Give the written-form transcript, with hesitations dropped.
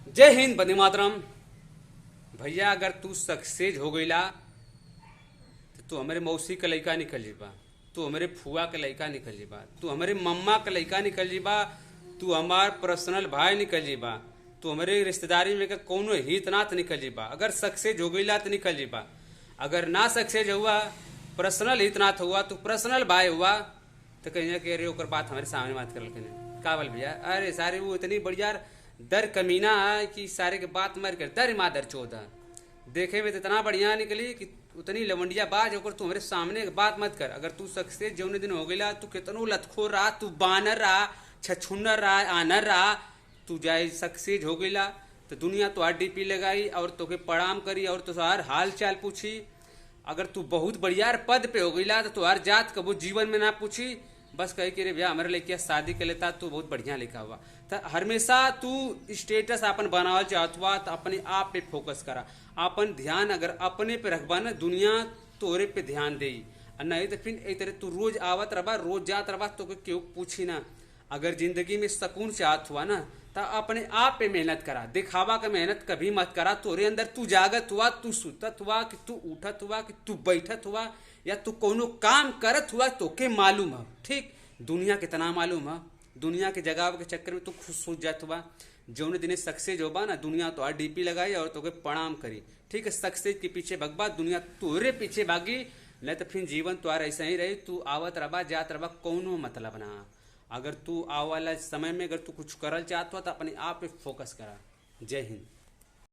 जय हिंद, वंदे मातरम। भैया अगर तू सक्सेस हो गईला तो तू हमारे मौसी के लड़का निकल जीबा, तू हमारे फुआ के लड़का निकल जीबा, तू हमारे मम्मा के लड़का निकल जीबा, तू हमार पर्सनल भाई निकल जीबा, तू हमारे रिश्तेदारी में के कोनो हितनाथ निकल जीबा। अगर सक्सेस हो गईला तो निकल जीबा। अगर ना सक्सेस हुआ, पर्सनल हितनाथ हुआ, तू पर्सनल भाई हुआ तो कहीं ना कह रहे ओकर बात हमारे सामने बात कर का बोल भैया। अरे सारे वो इतनी बढ़िया दर कमीना है कि सारे के बात मार कर दर मादर चौदह देखे में तो इतना बढ़िया निकली कि उतनी लवंडिया बाज होकर तू हमारे सामने बात मत कर। अगर तू सक्सेस जौने दिन हो गया तू कितनो लतखोर रहा, तू बानर रहा, छछुन्नर रहा, आनर रहा, तू जाए सक्सेस हो गया तो दुनिया तो डीपी लगाई और तोके प्रणाम करी और तो हर हाल चाल पूछी। अगर तू बहुत बढ़िया पद पे हो गईला तो तुहार जात कबो जीवन में ना पूछी, बस कही कि रे भैया हमारे लड़किया शादी कर लेता तू बहुत बढ़िया लिखा हुआ। तो हमेशा तू स्टेटस अपन बनावल चाहत हुआ तो अपने आप पे फोकस करा। अपन ध्यान अगर अपने पे रखबा ना दुनिया तोरे पे ध्यान दे, नहीं तो फिर एक तरह तू रोज आवत रहा रोज जात रहा तो क्यों पूछी ना। अगर जिंदगी में सुकून चाहत हुआ ना तो अपने आप पे मेहनत करा, दिखावा का मेहनत कभी मत करा। तोरे अंदर तू जागत हुआ, तू सुतत हुआ, कि तू उठत हुआ, कि तू बैठत हुआ या तू कोनो काम करत हुआ तो के मालूम है। ठीक, दुनिया कितना मालूम है, दुनिया के जगह के चक्कर में तू खुश सूझ जात हुआ। जौने दिन सक्सेस होबा ना दुनिया तो डीपी लगाई और तोके प्रणाम करी। ठीक है, सक्सेस के पीछे भगबा दुनिया तोरे पीछे भागी, नहीं तो फिर जीवन तुम्हारा ऐसा ही रही। तू आवत रहा जात रहा कोनो मतलब ना। अगर तू आवाला समय में अगर तू कुछ करल चाहत हो तो अपने आप पे फोकस करा। जय हिंद।